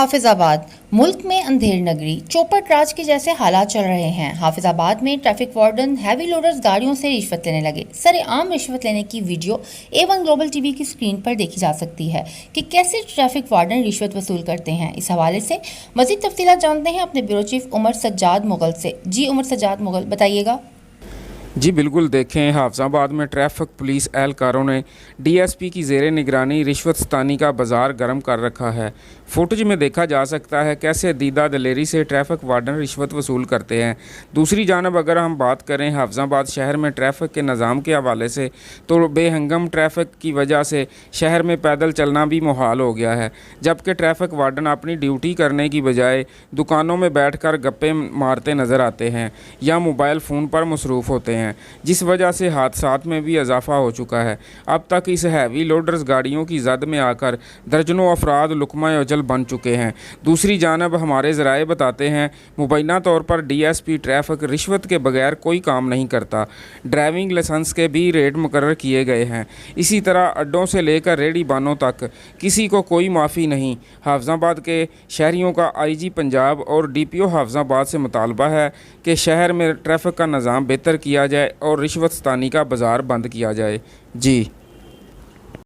हाफिजाबाद मुल्क में अंधेर नगरी चौपट राज के जैसे हालात चल रहे हैं। हाफिजाबाद में ट्रैफिक वार्डन हैवी लोडर्स गाड़ियों से रिश्वत लेने लगे। सरेआम रिश्वत लेने की वीडियो A1 ग्लोबल टीवी की स्क्रीन पर देखी जा सकती है कि कैसे ट्रैफिक वार्डन रिश्वत वसूल करते हैं। इस हवाले से मजीद तफसीलात जानते हैं अपने ब्यूरो चीफ उमर सज्जाद मुगल से। जी उमर सज्जाद मुगल, बताइएगा। जी बिल्कुल, देखें, हाफिजाबाद में ट्रैफिक पुलिस एहलकारों ने DSP की ज़ेरे निगरानी रिश्वतस्तानी का बाज़ार गर्म कर रखा है। फुटेज में देखा जा सकता है कैसे दीदा दलेरी से ट्रैफिक वार्डन रिश्वत वसूल करते हैं। दूसरी जानब अगर हम बात करें हाफिजाबाद शहर में ट्रैफिक के निज़ाम के हवाले से, तो बेहंगम ट्रैफिक की वजह से शहर में पैदल चलना भी मुहाल हो गया है, जबकि ट्रैफिक वार्डन अपनी ड्यूटी करने की बजाय दुकानों में बैठ कर गप्पे मारते नज़र आते हैं या मोबाइल फ़ोन पर मसरूफ़ होते हैं, जिस वजह से हादसात में भी इजाफा हो चुका है। अब तक इस हैवी लोडर्स गाड़ियों की जद में आकर दर्जनों अफराद लुकमा अजल बन चुके हैं। दूसरी जानब हमारे ज़राए बताते हैं मुबैना तौर पर DSP ट्रैफिक रिश्वत के बगैर कोई काम नहीं करता। ड्राइविंग लाइसेंस के भी रेट मुकर्रर किए गए हैं। इसी तरह अड्डों से लेकर रेडी बानों तक किसी को कोई माफ़ी नहीं। हाफिजाबाद के शहरियों का IG पंजाब और DPO हाफिजाबाद से मुतालबा है कि शहर में ट्रैफिक का निज़ाम बेहतर किया जाए और रिश्वतस्तानी का बाज़ार बंद किया जाए। जी।